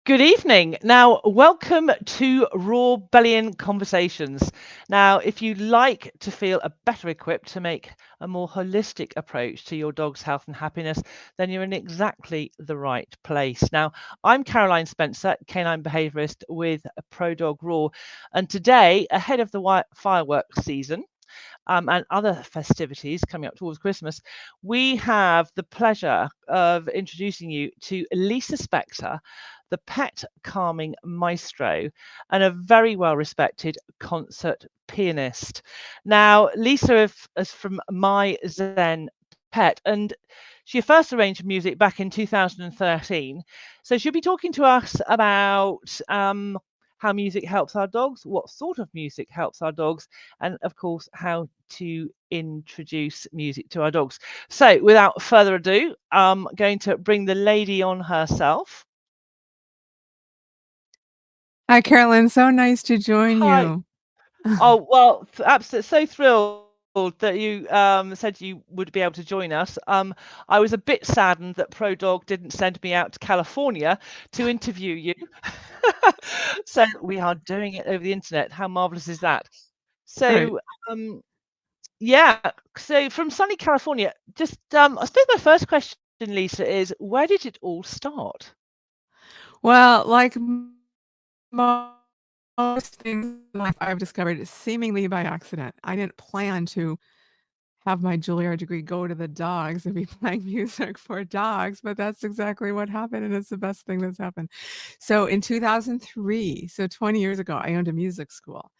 Good evening. Now, welcome to Raw Bellion Conversations. Now, if you'd like to feel better equipped to make a more holistic approach to your dog's health and happiness, then you're in exactly the right place. Now, I'm Caroline Spencer, canine behaviourist with ProDog Raw, and today, ahead of the fireworks season, and other festivities coming up towards Christmas, we have the pleasure of introducing you to Lisa Spector, the pet calming maestro, and a very well respected concert pianist. Now, Lisa is from My Zen Pet, and she first arranged music back in 2013. So she'll be talking to us about how music helps our dogs, what sort of music helps our dogs, and of course, how to introduce music to our dogs. So, without further ado, I'm going to bring the lady on herself. Hi, Carolyn. So nice to join Hi. you. Oh, well, absolutely so thrilled that you said you would be able to join us. I was a bit saddened that ProDog didn't send me out to California to interview you. So we are doing it over the internet. How marvelous is that? Right. So, yeah. So from sunny California, just I suppose my first question, Lisa, is where did it all start? Well, like most things in life, I've discovered seemingly by accident. I didn't plan to have my Juilliard degree go to the dogs and be playing music for dogs, but that's exactly what happened, and it's the best thing that's happened. So in 2003, so 20 years ago, I owned a music school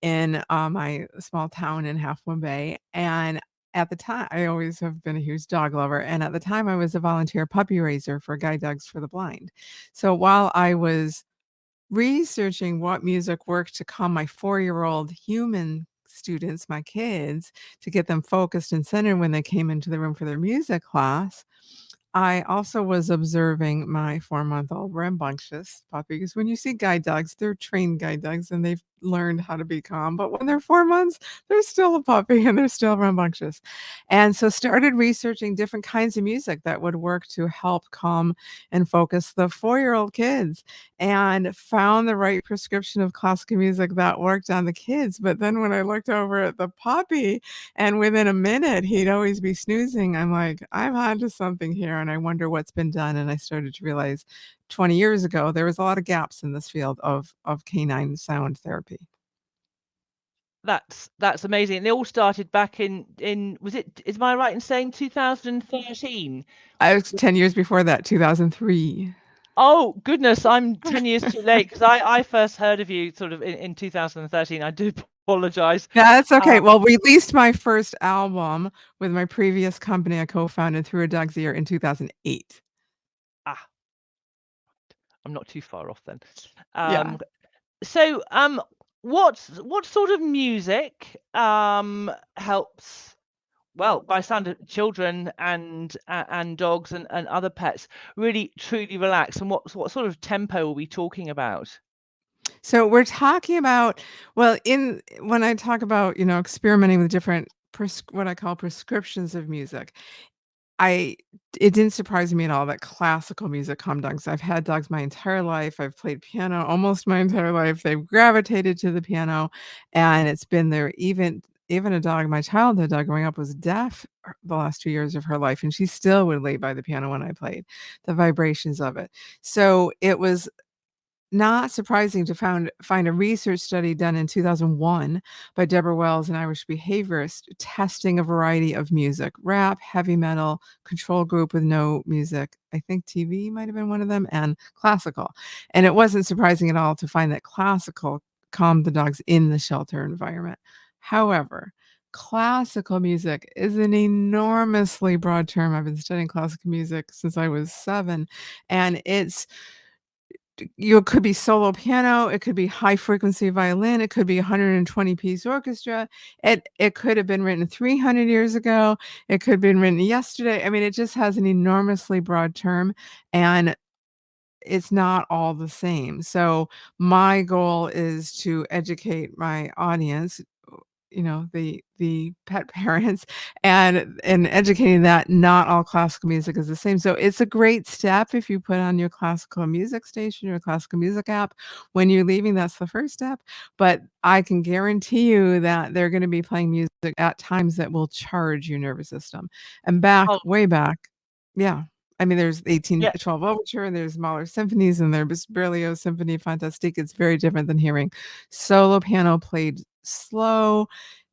in, my small town in Half Moon Bay, and at the time I always have been a huge dog lover, and at the time, I was a volunteer puppy raiser for Guide Dogs for the Blind. So while I was researching what music worked to calm my four-year-old human students, my kids, to get them focused and centered when they came into the room for their music class, I also was observing my four-month-old rambunctious puppy, because when you see guide dogs, they're trained guide dogs and they've learned how to be calm, but when they're 4 months, they're still a puppy and they're still rambunctious. And so started researching different kinds of music that would work to help calm and focus the four-year-old kids, and found the right prescription of classical music that worked on the kids. But then when I looked over at the puppy, and within a minute, he'd always be snoozing. I'm like, "I'm onto something here, and I wonder what's been done," and I started to realize 20 years ago, there was a lot of gaps in this field of canine sound therapy. That's amazing. They all started back in was it? Is my right in saying 2013? I was 10 years before that, 2003. Oh goodness, I'm 10 years too late because I first heard of you sort of in 2013. I do apologize. That's okay. Um, Well, released my first album with my previous company I co-founded through a dog's ear in 2008. ah, I'm not too far off then. Yeah. Um, so what sort of music helps, well, by sound of children and dogs and other pets really truly relax, and what sort of tempo are we talking about? So we're talking about, well, in when I talk about, experimenting with different what I call prescriptions of music, I it didn't surprise me at all that classical music calmed dogs. I've had dogs my entire life. I've played piano almost my entire life. They've gravitated to the piano, and it's been there. Even a dog, my childhood dog growing up, was deaf the last 2 years of her life, and she still would lay by the piano when I played, the vibrations of it. So it was not surprising to find a research study done in 2001 by Deborah Wells, an Irish behaviorist, testing a variety of music: rap, heavy metal, control group with no music. I think TV might have been one of them, and classical. And it wasn't surprising at all to find that classical calmed the dogs in the shelter environment. However, classical music is an enormously broad term. I've been studying classical music since I was 7, and it could be solo piano, it could be high frequency violin, it could be a 120-piece orchestra, it could have been written 300 years ago, it could have been written yesterday. I mean, it just has an enormously broad term, and it's not all the same. So, my goal is to educate my audience the pet parents and educating that not all classical music is the same. So it's a great step if you put on your classical music station or classical music app. When you're leaving, that's the first step. But I can guarantee you that they're going to be playing music at times that will charge your nervous system. And Oh, way back, yeah. I mean, there's yeah. 1812 Overture, and there's Mahler symphonies, and there's Berlioz Symphony Fantastique. It's very different than hearing solo piano played slow,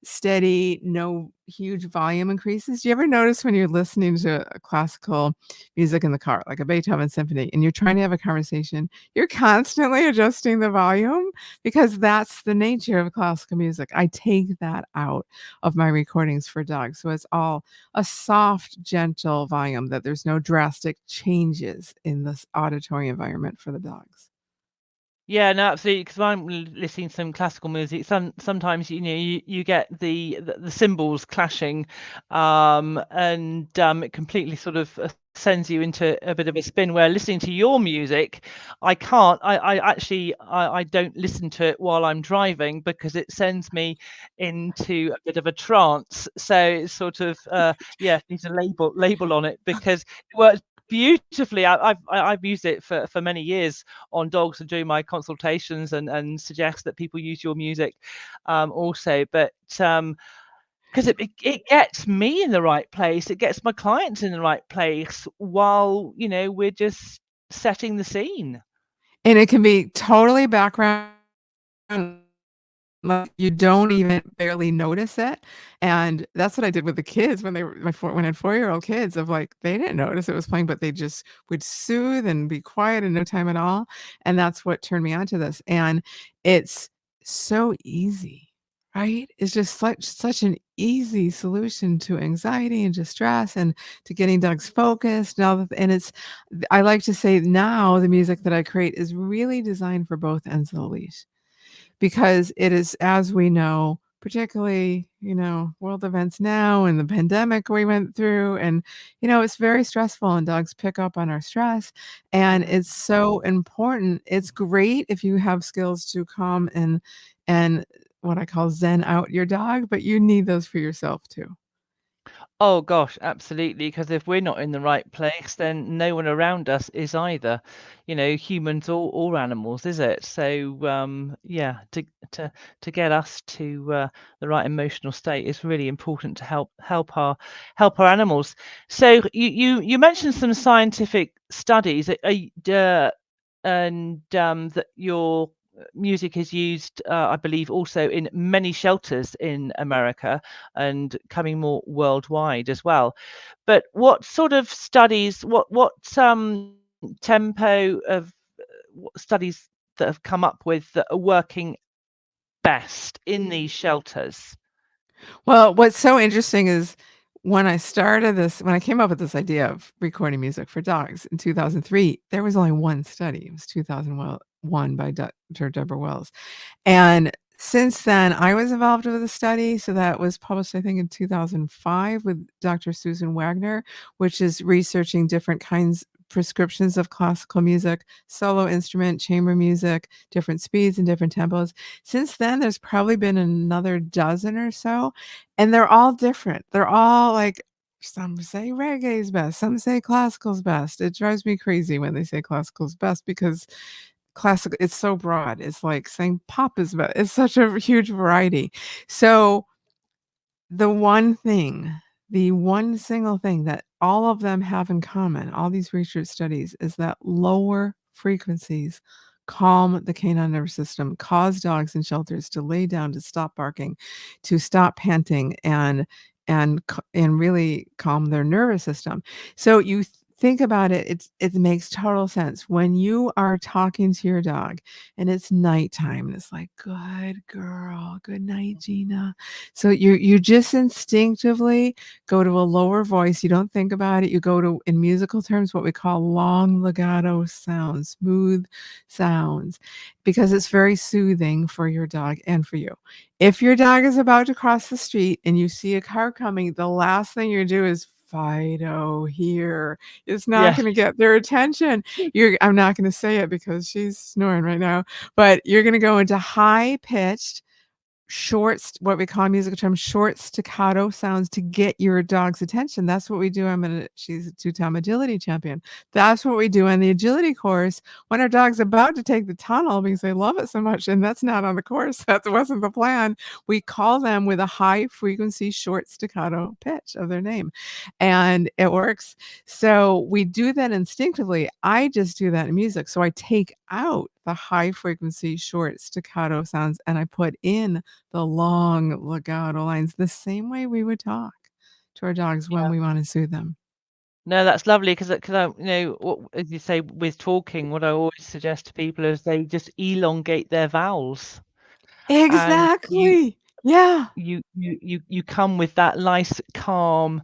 steady, no huge volume increases. Do you ever notice when you're listening to a classical music in the car, like a Beethoven symphony, and you're trying to have a conversation, you're constantly adjusting the volume because that's the nature of classical music. I take that out of my recordings for dogs. So it's all a soft, gentle volume that there's no drastic changes in this auditory environment for the dogs. Yeah, no, absolutely. Because I'm listening to some classical music. Sometimes you get the cymbals clashing, and it completely sort of sends you into a bit of a spin. Where listening to your music, I can't. I actually I don't listen to it while I'm driving because it sends me into a bit of a trance. So it's sort of yeah, needs a label on it because it works beautifully. I've used it for many years on dogs and doing my consultations and suggest that people use your music also. But because it gets me in the right place, it gets my clients in the right place while we're just setting the scene. And it can be totally background, like, you don't even barely notice it, and that's what I did with the kids when they were when I had four-year-old kids of, like, they didn't notice it was playing, but they just would soothe and be quiet in no time at all, and that's what turned me on to this, and it's so easy, right? It's just such an easy solution to anxiety and distress and to getting dogs focused and all the and it's I like to say now the music that I create is really designed for both ends of the leash. Because it is, as we know, particularly, world events now and the pandemic we went through, and, it's very stressful and dogs pick up on our stress. And Mm. it's so important. It's great if you have skills to calm and what I call zen out your dog, but you need those for yourself too. Oh gosh, absolutely. Because if we're not in the right place, then no one around us is either. Humans or animals, is it? So yeah, to to get us to the right emotional state is really important to help our animals. So you mentioned some scientific studies. And that your music is used, I believe, also in many shelters in America and coming more worldwide as well. But what sort of studies, what tempo of what studies that have come up with that are working best in these shelters? Well, what's so interesting is when I came up with this idea of recording music for dogs in 2003, there was only one study. It was 2001 by Dr. Deborah Wells. And since then, I was involved with a study, so that was published, I think, in 2005 with Dr. Susan Wagner, which is researching different kinds prescriptions of classical music, solo instrument, chamber music, different speeds and different tempos. Since then, there's probably been another dozen or so, and they're all different. They're all like some say reggae's best, some say classical's best. It drives me crazy when they say classical's best because classic it's so broad. It's like saying pop is best. It's such a huge variety. So the one thing, the one single thing that all of them have in common, all these research studies, is that lower frequencies calm the canine nervous system, cause dogs in shelters to lay down, to stop barking, to stop panting, and really calm their nervous system. So you think about it, it makes total sense. When you are talking to your dog and it's nighttime and it's like, good girl, good night, Gina. So you just instinctively go to a lower voice, you don't think about it, you go to, in musical terms, what we call long legato sounds, smooth sounds, because it's very soothing for your dog and for you. If your dog is about to cross the street and you see a car coming, the last thing you do is Fido here. It's not Yeah. gonna get their attention. I'm not gonna say it because she's snoring right now, but you're gonna go into high pitched what we call in musical terms, short staccato sounds to get your dog's attention. That's what we do. She's a two-time agility champion. That's what we do on the agility course when our dog's about to take the tunnel because they love it so much. And that's not on the course. That wasn't the plan. We call them with a high frequency, short staccato pitch of their name, and it works. So we do that instinctively. I just do that in music. So I take out the high frequency, short staccato sounds and I put in the long legato lines the same way we would talk to our dogs when Yeah. we want to soothe them. No, that's lovely because I, as you say, with talking, what I always suggest to people is they just elongate their vowels, and Exactly. Yeah. you come with that nice, calm,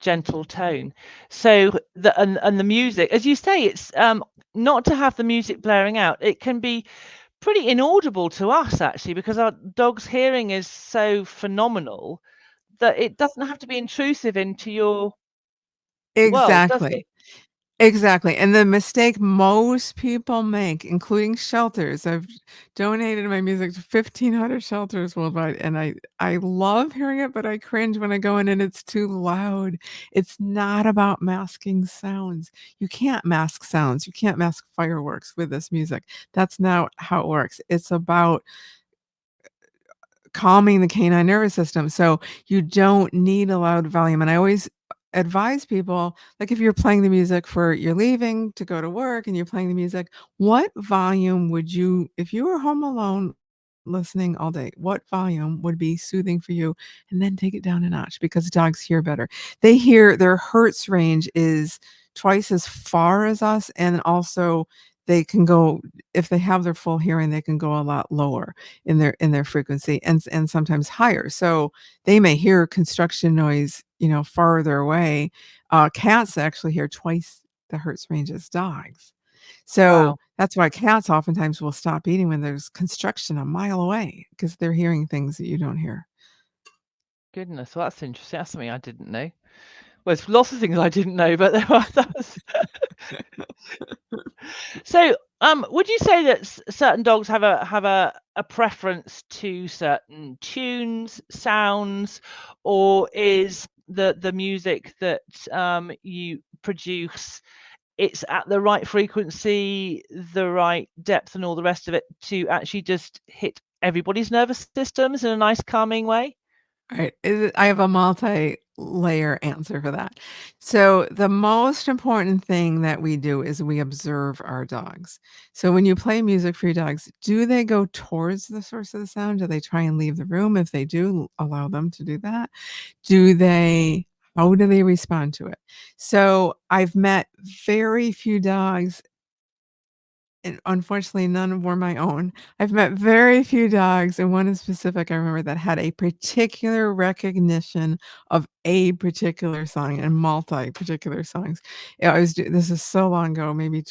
gentle tone. So the music, as you say, it's not to have the music blaring out. It can be pretty inaudible to us actually because our dog's hearing is so phenomenal that it doesn't have to be intrusive into your world, does it? Exactly. Exactly, and the mistake most people make, including shelters, I've donated my music to 1,500 shelters worldwide, and I love hearing it, but I cringe when I go in and it's too loud. It's not about masking sounds. You can't mask sounds. You can't mask fireworks with this music. That's not how it works. It's about calming the canine nervous system. So you don't need a loud volume. And I always advise people, like if you're playing the music for you're leaving to go to work and you're playing the music, what volume would you, if you were home alone listening all day, what volume would be soothing for you? And then take it down a notch because dogs hear better. They hear their hertz range is twice as far as us. And also they can go, if they have their full hearing, they can go a lot lower in their frequency and sometimes higher. So they may hear construction noise, farther away. Cats actually hear twice the hertz range as dogs. So Wow, that's why cats oftentimes will stop eating when there's construction a mile away because they're hearing things that you don't hear. goodness, well, that's interesting. That's something I didn't know. Well, there's lots of things I didn't know, but that was so. Would you say that certain dogs have a preference to certain tunes, sounds, or is the music that you produce it's at the right frequency, the right depth, and all the rest of it to actually just hit everybody's nervous systems in a nice, calming way? Right. I have a multi-layer answer for that. So the most important thing that we do is we observe our dogs. So when you play music for your dogs, do they go towards the source of the sound? Do they try and leave the room? If they do, allow them to do that. Do they how do they respond to it? So I've met very few dogs and unfortunately, none were my own. I've met very few dogs, and one in specific I remember that had a particular recognition of a particular song and multi particular songs. Yeah, this is so long ago, maybe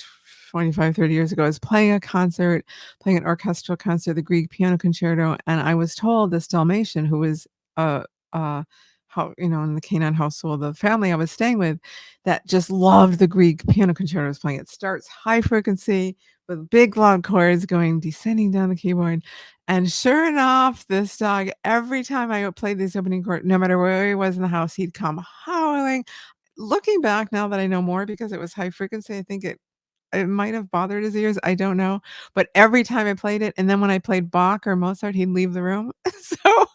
25, 30 years ago. I was playing a concert, playing an orchestral concert, the Grieg Piano Concerto, and I was told this Dalmatian who was uh how in the canine household, the family I was staying with, that just loved the Grieg Piano Concerto I was playing. It starts high frequency with big loud chords going descending down the keyboard. And sure enough, this dog, every time I played these opening chords, no matter where he was in the house, he'd come howling. Looking back now that I know more because it was high frequency, I think it might have bothered his ears. I don't know. But every time I played it, and then when I played Bach or Mozart, he'd leave the room. So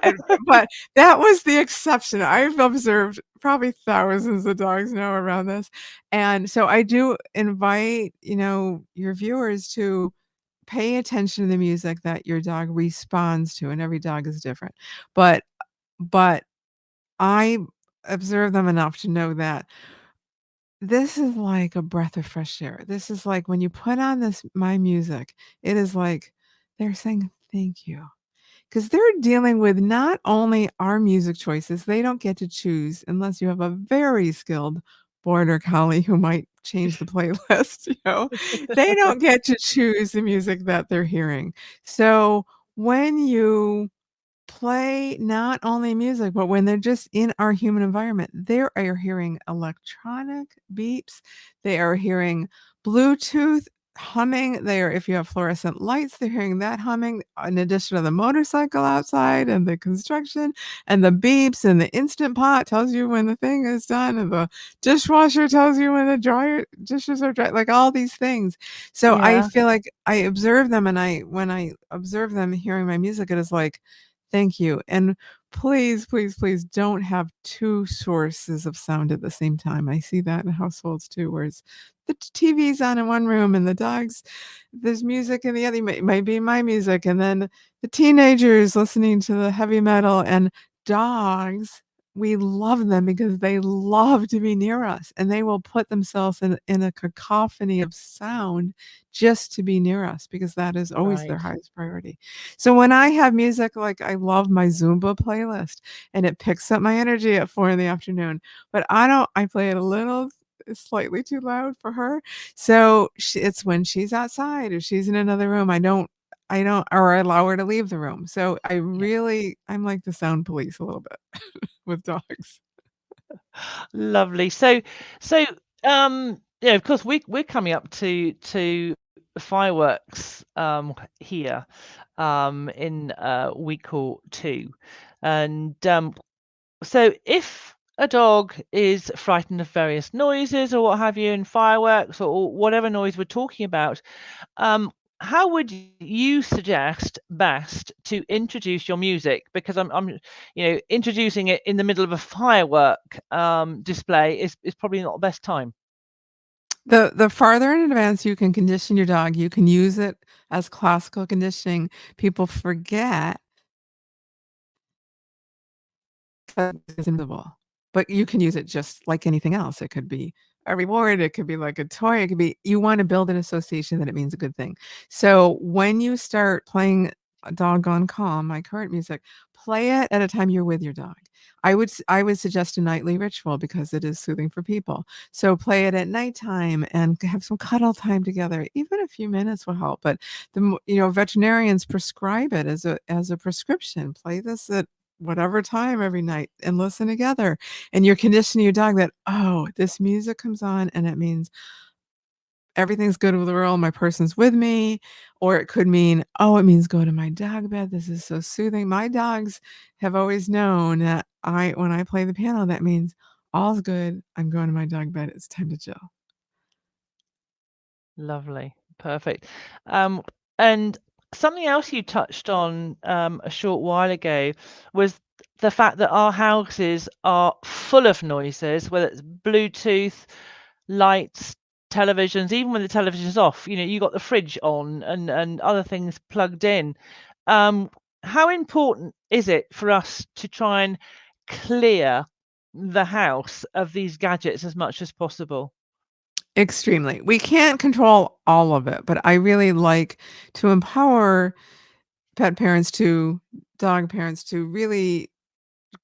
and but that was the exception. I've observed probably thousands of dogs now around this. And so I do invite, your viewers to pay attention to the music that your dog responds to, and every dog is different. But I observe them enough to know that this is like a breath of fresh air. This is like when you put on my music, it is like they're saying thank you. 'Cause they're dealing with not only our music choices, they don't get to choose unless you have a very skilled border collie who might change the playlist, They don't get to choose the music that they're hearing. So, when you play not only music, but when they're just in our human environment, they are hearing electronic beeps, they are hearing Bluetooth humming there. If you have fluorescent lights, they're hearing that humming in addition to the motorcycle outside and the construction and the beeps, and the Instant Pot tells you when the thing is done, and the dishwasher tells you when the dryer dishes are dry, like all these things. So I Yeah, feel like I observe them, and when I observe them hearing my music, it is like, thank you. And please, please, please don't have two sources of sound at the same time. I see that in households too, where it's the TV's on in one room and the dogs, there's music in the other, might be my music, and then the teenagers listening to the heavy metal. And dogs, we love them because they love to be near us, and they will put themselves in a cacophony of sound just to be near us, because that is always their right. highest priority. So when I have music, like I love my Zumba playlist, and it picks up my energy at 4 in the afternoon, but I play it a little slightly too loud for her. So it's when she's outside or she's in another room, I don't, or I allow her to leave the room. So I'm like the sound police a little bit with dogs. Lovely. So, yeah, of course, we're coming up to fireworks here in week or two, and so if a dog is frightened of various noises or what have you, in fireworks or whatever noise we're talking about, um, how would you suggest best to introduce your music? Because introducing it in the middle of a firework display is probably not the best time. The farther in advance you can condition your dog, you can use it as classical conditioning. People forget it's invisible, but you can use it just like anything else. It could be a reward, it could be like a toy, it could be, you want to build an association that it means a good thing. So when you start playing a Doggone Calm, my current music, play it at a time you're with your dog. I would suggest a nightly ritual because it is soothing for people. So play it at nighttime and have some cuddle time together. Even a few minutes will help. But veterinarians prescribe it as a prescription. Play this at whatever time every night and listen together. And you're conditioning your dog that, oh, this music comes on and it means everything's good with the world. My person's with me. Or it could mean, oh, it means go to my dog bed. This is so soothing. My dogs have always known that when I play the piano, that means all's good. I'm going to my dog bed. It's time to chill. Lovely. Perfect. Um, and something else you touched on a short while ago was the fact that our houses are full of noises, whether it's Bluetooth, lights, televisions, even when the television's off, you got the fridge on and other things plugged in. Um, how important is it for us to try and clear the house of these gadgets as much as possible? Extremely. We can't control all of it, but I really like to empower pet parents to dog parents to really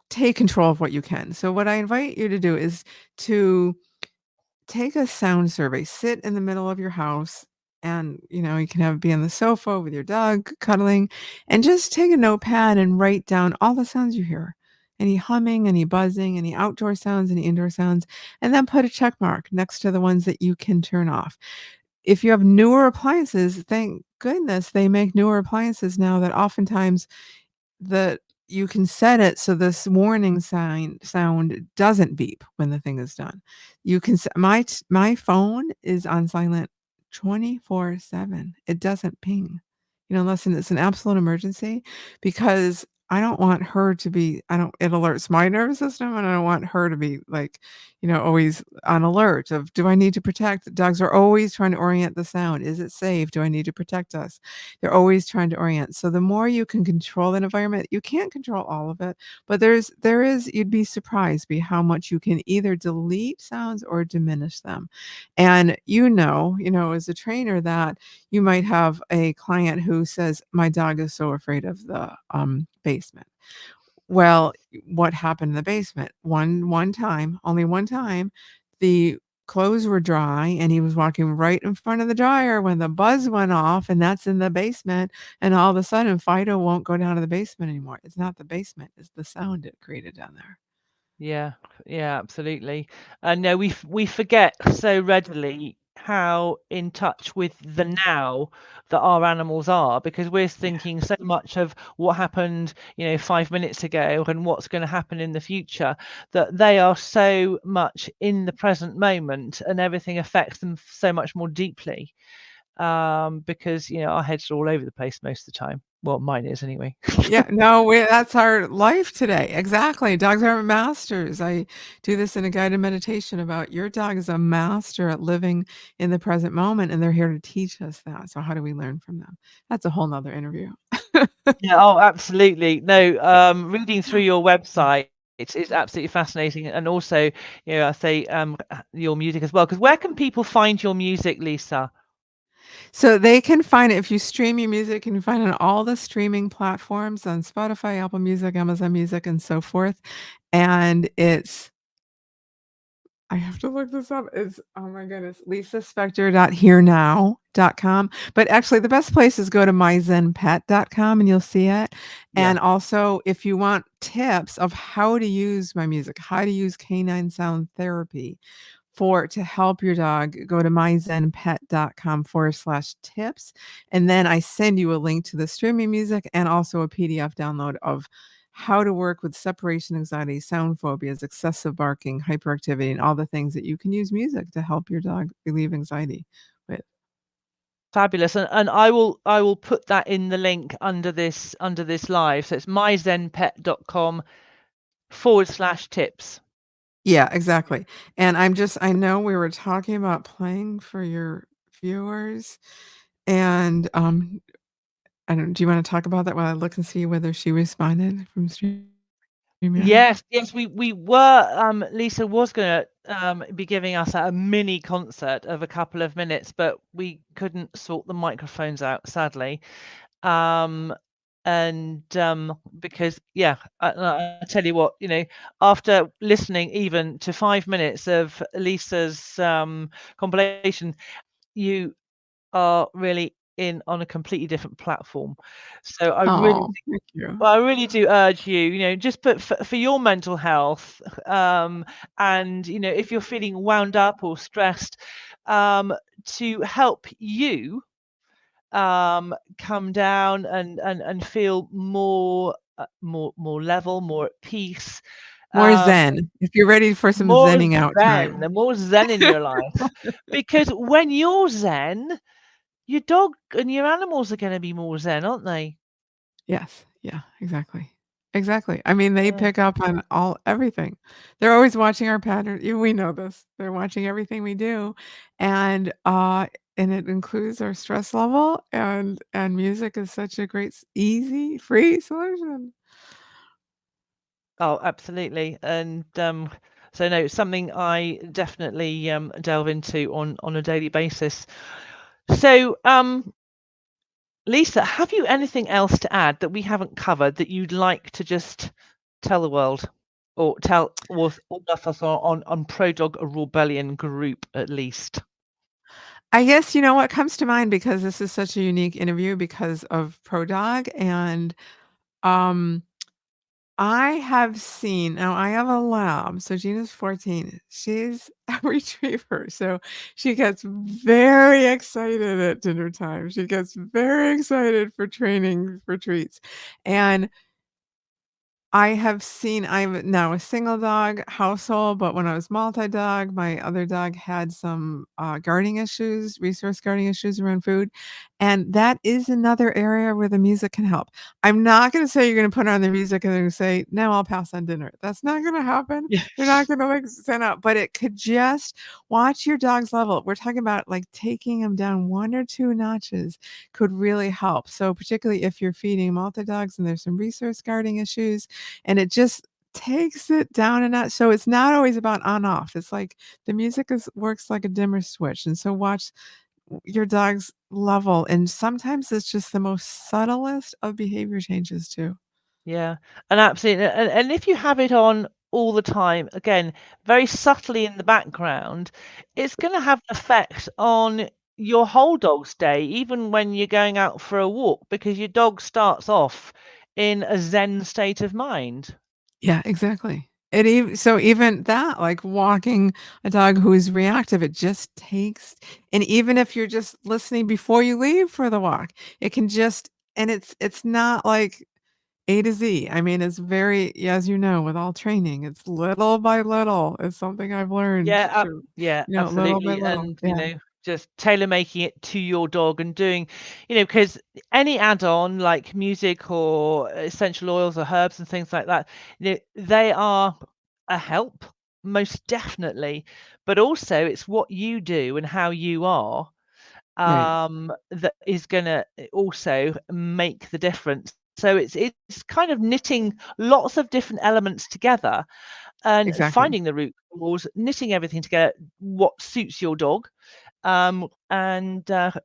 take control of what you can. So what I invite you to do is to take a sound survey. Sit in the middle of your house, and you can be on the sofa with your dog cuddling, and just take a notepad and write down all the sounds you hear. Any humming, any buzzing, any outdoor sounds, any indoor sounds, and then put a check mark next to the ones that you can turn off. If you have newer appliances, thank goodness they make newer appliances now that oftentimes that you can set it so this warning sound doesn't beep when the thing is done. You can my phone is on silent 24/7. It doesn't ping, unless it's an absolute emergency, because I don't want her to be I don't it alerts my nervous system, and I don't want her to be, like, always on alert of, "Do I need to protect?" Dogs are always trying to orient the sound. "Is it safe? Do I need to protect us?" They're always trying to orient. So the more you can control that environment, you can't control all of it, but there is you'd be surprised by how much you can either delete sounds or diminish them. And as a trainer, that you might have a client who says, "My dog is so afraid of the basement." Well, what happened in the basement? One time, only one time, the clothes were dry, and he was walking right in front of the dryer when the buzz went off, and that's in the basement, and all of a sudden, Fido won't go down to the basement anymore. It's not the basement, it's the sound it created down there. Yeah, yeah, absolutely. And no, we forget so readily how in touch with the now that our animals are, because we're thinking so much of what happened, 5 minutes ago and what's going to happen in the future, that they are so much in the present moment and everything affects them so much more deeply. Because our heads are all over the place most of the time. Well, mine is anyway. Yeah, no, that's our life today. Exactly. Dogs are masters. I do this in a guided meditation about your dog is a master at living in the present moment, and they're here to teach us that. So how do we learn from them? That's a whole nother interview. Yeah, oh, absolutely. No, reading through your website is absolutely fascinating, and also, I say your music as well. Because where can people find your music, Lisa? So they can find it if you stream your music, you can find it on all the streaming platforms on Spotify, Apple Music, Amazon Music, and so forth. And it's I have to look this up. It's oh my goodness, lisaspector.hearnow.com. But actually the best place is go to myzenpet.com and you'll see it. Yeah. And also if you want tips of how to use my music, how to use canine sound therapy to help your dog, go to myzenpet.com/tips. And then I send you a link to the streaming music and also a PDF download of how to work with separation anxiety, sound phobias, excessive barking, hyperactivity, and all the things that you can use music to help your dog relieve anxiety with. Fabulous. And I will put that in the link under this live. So it's myzenpet.com/tips. Yeah, exactly. And I know we were talking about playing for your viewers and I don't do you wanna talk about that while I look and see whether she responded from StreamYard? Yes, yes, we were. Lisa was gonna be giving us a mini concert of a couple of minutes, but we couldn't sort the microphones out, sadly. Um, and because I tell you what, after listening even to 5 minutes of Lisa's compilation, you are really in on a completely different platform. So Oh, thank you. I really do urge you, just but for your mental health, and if you're feeling wound up or stressed, to help you come down and feel more level, more at peace, More um, zen. If you're ready for some more zenning out zen, time. the more zen in your life. Because when you're zen, your dog and your animals are going to be more zen, aren't they? Yes. Yeah, exactly. Exactly. I mean, they Yeah. pick up on everything. They're always watching our pattern we know this. They're watching everything we do, and, and it includes our stress level, and music is such a great easy, free solution. Oh, absolutely. And so no, it's something I definitely delve into on a daily basis. So Lisa, have you anything else to add that we haven't covered that you'd like to just tell the world, or tell all of us on ProDog Rebellion group at least? I guess you know what comes to mind because this is such a unique interview because of ProDog and, um I have seen now I have a lab, so Gina's 14. She's a retriever, so she gets very excited at dinner time. She gets very excited for training for treats, and I'm now a single dog household, but when I was multi-dog, my other dog had some, guarding issues, resource guarding issues around food, and that is another area where the music can help. I'm not gonna say you're gonna put on the music and they're gonna say, "No, I'll pass on dinner." That's not gonna happen. Yeah. They're not gonna, like, stand up, but it could just watch your dog's level. We're talking about, like, taking them down 1 or 2 notches could really help. So, particularly if you're feeding multi-dogs and there's some resource guarding issues, and it just takes it down a notch. So it's not always about on off. It's like the music is works like a dimmer switch. And so watch your dog's level. And sometimes it's just the most subtlest of behavior changes too. Yeah, and absolutely, and if you have it on all the time, again, very subtly in the background, it's going to have an effect on your whole dog's day, even when you're going out for a walk, because your dog starts off in a Zen state of mind. Yeah, exactly. Even that, like walking a dog who's reactive, it just takes, and even if you're just listening before you leave for the walk, it can just, and it's not like A to Z. I mean, it's very, as you know, with all training, it's little by little. It's something I've learned Yeah, through, yeah, little by absolutely. little. And, Yeah, just tailor making it to your dog and doing, because any add-on like music or essential oils or herbs and things like that, they are a help, most definitely. But also it's what you do and how you are, right. that is gonna also make the difference. So it's kind of knitting lots of different elements together and Exactly. finding the root cause, knitting everything together, what suits your dog, and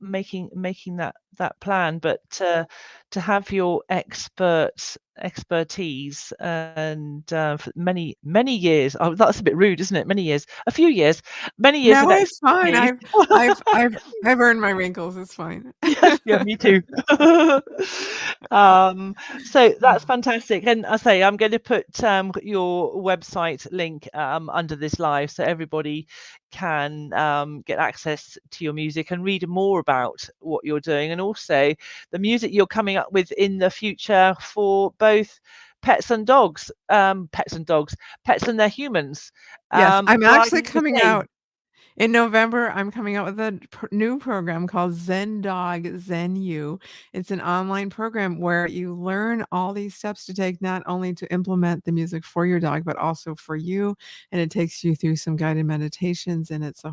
making that plan. But to have your expertise and for many years. Oh, that's a bit rude, isn't it? Many years, a few years, many years of No, it's fine. expertise. I've I've I've earned my wrinkles. It's fine. Yes, yeah, me too. Um, so that's fantastic. And I say I'm going to put your website link under this live so everybody can get access to your music and read more about what you're doing, and also the music you're coming up with in the future for both pets and dogs, pets and their humans. Yes, I'm actually Riding the coming same. out in November. I'm coming out with a new program called Zen Dog Zen You. It's an online program where you learn all these steps to take, not only to implement the music for your dog, but also for you. And it takes you through some guided meditations, and it's a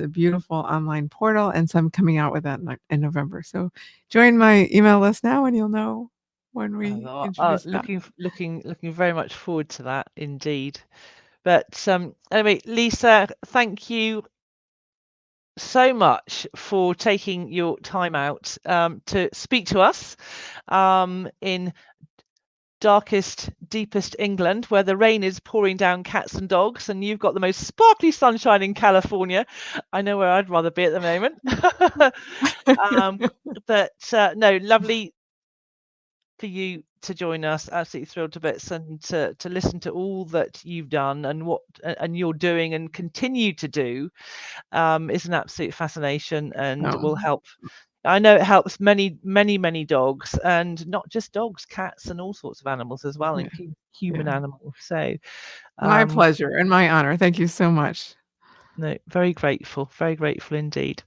beautiful online portal. And so I'm coming out with that in November. So join my email list now, and you'll know when we introduce that. Looking very much forward to that indeed. But anyway, Lisa, thank you so much for taking your time out to speak to us in darkest, deepest England, where the rain is pouring down cats and dogs, and you've got the most sparkly sunshine in California. I know where I'd rather be at the moment. um, but no, lovely for you to join us. Absolutely thrilled to bits, and to listen to all that you've done and what and you're doing and continue to do is an absolute fascination and Oh, will help. I know it helps many dogs, and not just dogs, cats, and all sorts of animals as well, yeah, including human yeah. animals. So, My um, pleasure and my honor. Thank you so much. no, very grateful indeed.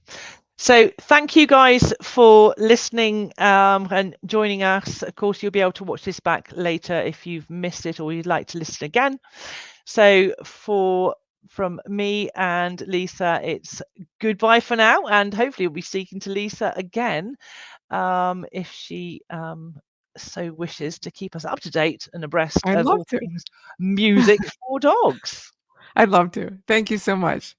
So, thank you guys for listening and joining us. Of course, you'll be able to watch this back later if you've missed it or you'd like to listen again. So, from me and Lisa, it's goodbye for now, and hopefully we'll be speaking to Lisa again if she so wishes to keep us up to date and abreast I'd of love all to. things music for dogs. I'd love to. Thank you so much.